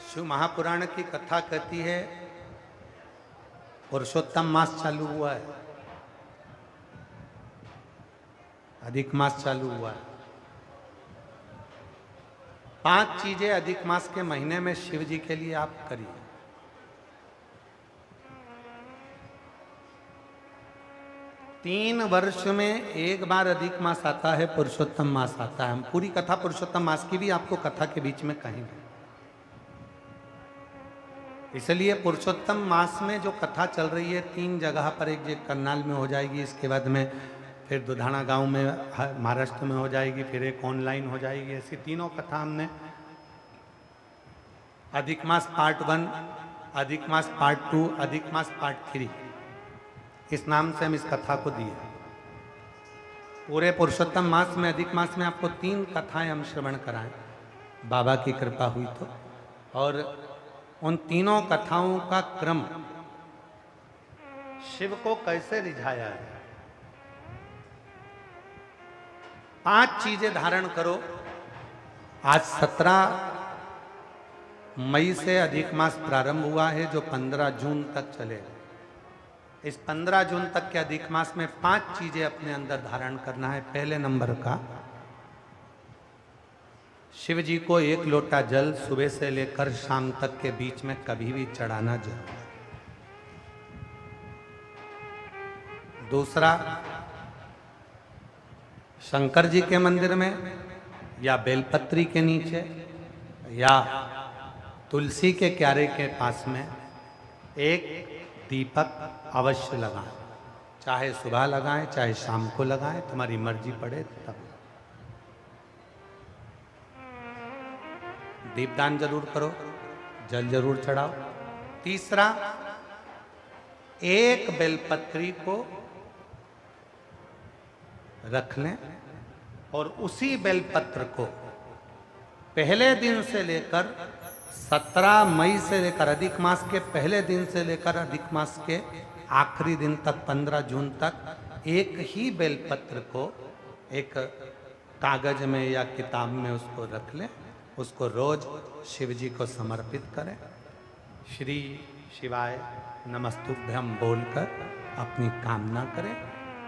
शिव महापुराण की कथा कहती है पुरुषोत्तम मास चालू हुआ है, अधिक मास चालू हुआ है। 5 चीजें अधिक मास के महीने में शिव जी के लिए आप करिए। तीन वर्ष में एक बार अधिक मास आता है, पुरुषोत्तम मास आता है। हम पूरी कथा पुरुषोत्तम मास की भी आपको कथा के बीच में कहेंगे। इसलिए पुरुषोत्तम मास में जो कथा चल रही है 3 जगह पर, एक जगह करनाल में हो जाएगी, इसके बाद में फिर दुधाना गांव में महाराष्ट्र में हो जाएगी, फिर एक ऑनलाइन हो जाएगी। ऐसी तीनों कथा हमने अधिक मास पार्ट 1, अधिक मास पार्ट 2, अधिक मास पार्ट 3, इस नाम से हम इस कथा को दिए। पूरे पुरुषोत्तम मास में, अधिक मास में आपको 3 कथाएं हम श्रवण कराएं, बाबा की कृपा हुई तो। और उन तीनों कथाओं का क्रम, शिव को कैसे रिझाया है। 5 चीजें धारण करो। आज 17 मई से अधिक मास प्रारंभ हुआ है, जो 15 जून तक चलेगा। इस 15 जून तक के अधिक मास में 5 चीजें अपने अंदर धारण करना है। पहले नंबर का, शिव जी को 1 लोटा जल सुबह से लेकर शाम तक के बीच में कभी भी चढ़ाना जरूर। दूसरा, शंकर जी के मंदिर में या बेलपत्री के नीचे या तुलसी के क्यारे के पास में एक दीपक अवश्य लगाएं। चाहे सुबह लगाएं, चाहे शाम को लगाएं, तुम्हारी मर्जी पड़े तब। दीपदान जरूर करो, जल जरूर चढ़ाओ। तीसरा, एक बेलपत्री को रख लें और उसी बेलपत्र को पहले दिन से लेकर 17 मई से लेकर, अधिक मास के पहले दिन से लेकर अधिक मास के आखिरी दिन तक 15 जून तक एक ही बेलपत्र को एक कागज में या किताब में उसको रख लें। उसको रोज शिव जी को समर्पित करें। श्री शिवाय नमस्तुभ्यम बोलकर अपनी कामना करें।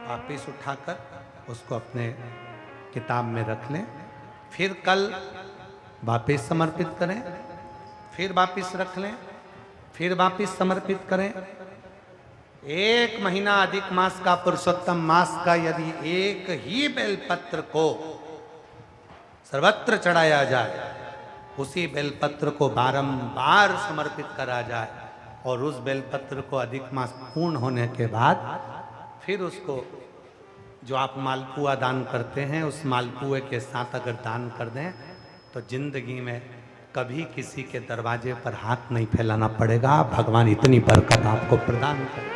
वापिस उठाकर उसको अपने किताब में रख लें। फिर कल वापिस समर्पित करें, फिर वापिस रख लें, फिर वापिस समर्पित करें। 1 महीना अधिक मास का, पुरुषोत्तम मास का, यदि एक ही बेलपत्र को सर्वत्र चढ़ाया जाए, उसी बेलपत्र को बारंबार समर्पित करा जाए और उस बेलपत्र को अधिक मास पूर्ण होने के बाद फिर उसको जो आप मालपुआ दान करते हैं, उस मालपुए के साथ अगर दान कर दें तो जिंदगी में कभी किसी के दरवाजे पर हाथ नहीं फैलाना पड़ेगा। भगवान इतनी बरकत आपको प्रदान करे,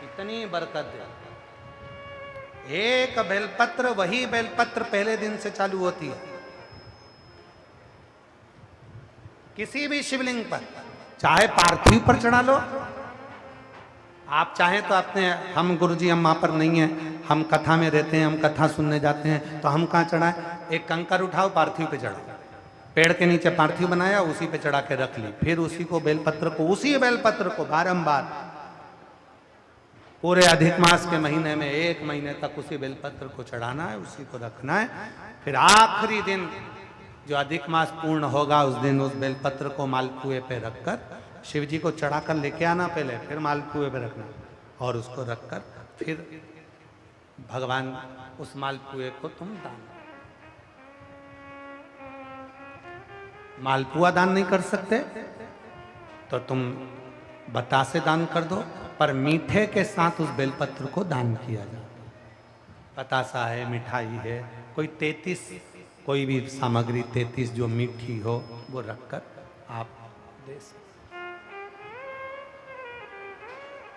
इतनी बरकत दे। एक बेलपत्र, वही बेलपत्र पहले दिन से चालू होती है। किसी भी शिवलिंग पर, चाहे पार्थिव पर चढ़ा लो, आप चाहें तो अपने, हम गुरुजी हम वहां पर नहीं हैं, हम कथा में रहते हैं, हम कथा सुनने जाते हैं, तो हम कहाँ चढ़ाएं? एक कंकर उठाओ, पार्थिव पे चढ़ाओ। पेड़ के नीचे पार्थिव बनाया, उसी पे चढ़ा के रख ली। फिर उसी को बेलपत्र को, उसी बेलपत्र को बारंबार पूरे अधिक मास के महीने में 1 महीने तक उसी बेलपत्र को चढ़ाना है, उसी को रखना है। फिर आखिरी दिन जो अधिक मास पूर्ण होगा, उस दिन उस बेलपत्र को मालपुए पे रखकर शिव जी को चढ़ाकर लेके आना पहले, फिर मालपुए पे रखना और उसको रखकर फिर भगवान उस मालपुए को तुम दान। मालपुआ दान नहीं कर सकते तो तुम बतासे दान कर दो, पर मीठे के साथ उस बेलपत्र को दान किया जाता। बतासा है, मिठाई है, कोई 33 कोई भी सामग्री 33 जो मीठी हो वो रखकर आप दे सकते।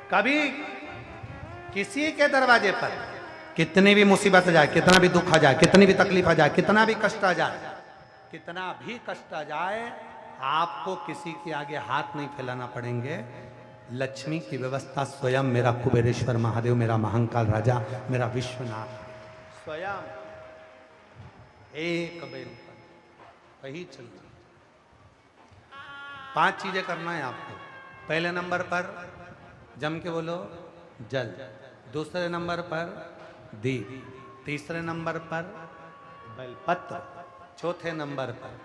कभी किसी के दरवाजे पर कितनी भी मुसीबत आ जाए, कितना भी दुख आ जाए, कितनी भी तकलीफ आ जाए, कितना भी कष्ट आ जाए, कितना भी कष्ट आ जाए, आपको किसी के आगे हाथ नहीं फैलाना पड़ेंगे। लक्ष्मी की व्यवस्था स्वयं मेरा कुबेरेश्वर महादेव, मेरा महाकाल राजा, मेरा विश्वनाथ स्वयं एक बेल वही चलती। 5 चीजें करना है आपको। पहले नंबर पर जम के बोलो जल, दूसरे नंबर पर दीप, तीसरे नंबर पर बेलपत्र, चौथे नंबर पर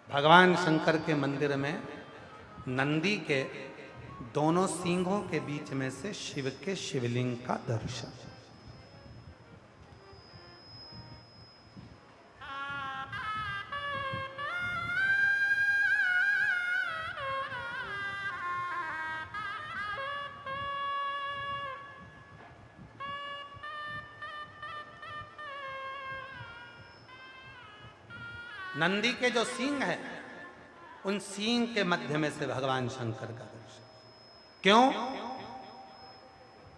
भगवान शंकर के मंदिर में नंदी के दोनों सींगों के बीच में से शिव के शिवलिंग का दर्शन। नंदी के जो सींग है, उन सींग के मध्य में से भगवान शंकर का दर्शन। क्यों?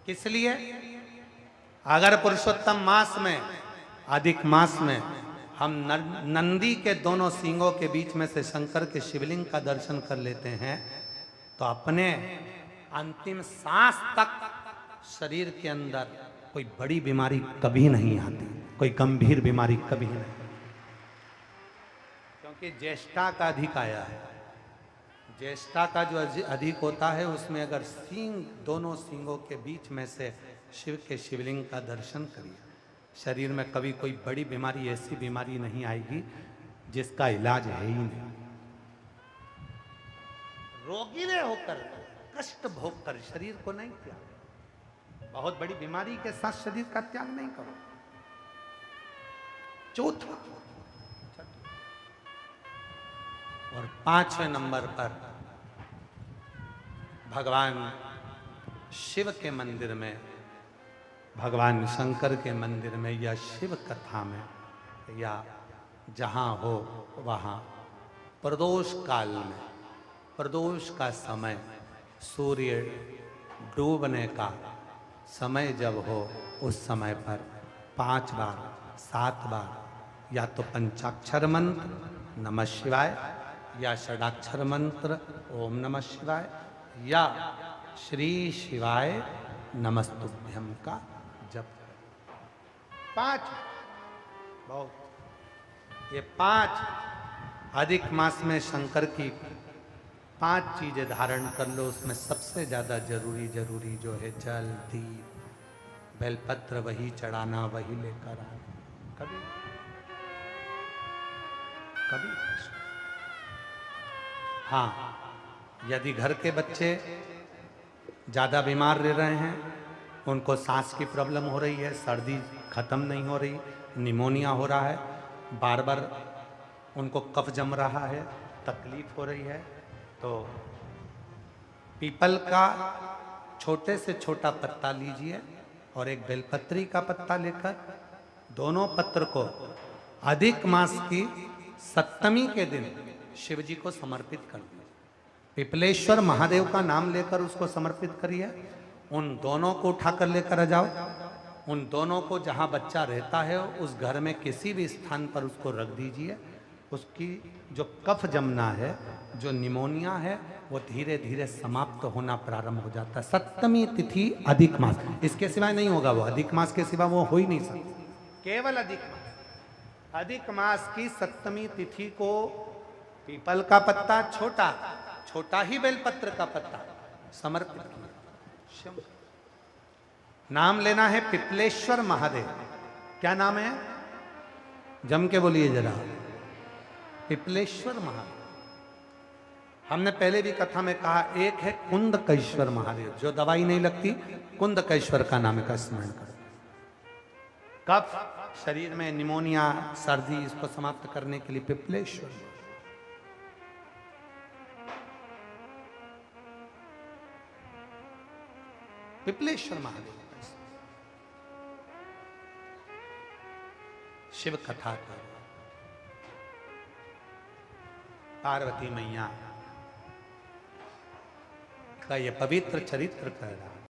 किस लिए? अगर पुरुषोत्तम मास में, अधिक मास में हम नंदी के दोनों सींगों के बीच में से शंकर के शिवलिंग का दर्शन कर लेते हैं तो अपने अंतिम सांस तक शरीर के अंदर कोई बड़ी बीमारी कभी नहीं आती, कोई गंभीर बीमारी कभी नहीं, क्योंकि ज्येष्ठा का अधिक आया है। ज्येष्ठा का जो अधिक होता है उसमें अगर सींग, दोनों सींगों के बीच में से शिव के शिवलिंग का दर्शन करिए, शरीर में कभी कोई बड़ी बीमारी, ऐसी बीमारी नहीं आएगी जिसका इलाज है ही नहीं। रोगीले होकर, कष्ट भोग कर शरीर को नहीं त्याग, बहुत बड़ी बीमारी के साथ शरीर का त्याग नहीं करो। चौथा और 5वें नंबर पर भगवान शिव के मंदिर में, भगवान शंकर के मंदिर में या शिव कथा में या जहाँ हो वहाँ प्रदोष काल में, प्रदोष का समय, सूर्य डूबने का समय जब हो उस समय पर 5 बार 7 बार या तो पंचाक्षर मंत्र नमः शिवाय या षडाक्षर मंत्र ओम नमः शिवाय या श्री शिवाय नमस्तुभ्यम का जप। 5 बहुत, ये 5 अधिक मास में शंकर की 5 चीजें धारण कर लो। उसमें सबसे ज्यादा जरूरी जो है जल, दीप, बेलपत्र वही चढ़ाना, वही लेकर आना। कभी कभी हाँ, यदि घर के बच्चे ज़्यादा बीमार रह रहे हैं, उनको सांस की प्रॉब्लम हो रही है, सर्दी खत्म नहीं हो रही, निमोनिया हो रहा है, बार बार उनको कफ जम रहा है, तकलीफ हो रही है, तो पीपल का छोटे से छोटा पत्ता लीजिए और एक बेलपत्री का पत्ता लेकर दोनों पत्र को अधिक मास की 7वीं के दिन शिव जी को समर्पित कर दिए। पिपलेश्वर महादेव का नाम लेकर उसको समर्पित करिए। उन दोनों को उठाकर लेकर आ जाओ। उन दोनों को जहाँ बच्चा रहता है उस घर में किसी भी स्थान पर उसको रख दीजिए। उसकी जो कफ जमना है, जो निमोनिया है, वो धीरे धीरे समाप्त होना प्रारंभ हो जाता है। 7वीं तिथि अधिक मास, इसके सिवाय नहीं होगा। वो अधिक मास के सिवा वो हो ही नहीं सकता, केवल अधिक मास। अधिक मास की 7वीं तिथि को पीपल का पत्ता, छोटा ही बेलपत्र का पत्ता समर्पित किया। नाम लेना है पिपलेश्वर महादेव। क्या नाम है? जम के बोलिए जरा, पिपलेश्वर महादेव। हमने पहले भी कथा में कहा, एक है कुंदकेश्वर महादेव, जो दवाई नहीं लगती, कुंदकेश्वर का नाम का स्मरण करो। कफ शरीर में, निमोनिया, सर्दी, इसको समाप्त करने के लिए पिपलेश्वर। पिपलेश्वर महादेव शिव कथा का पार्वती मैया का ये पवित्र चरित्र कह रहा है।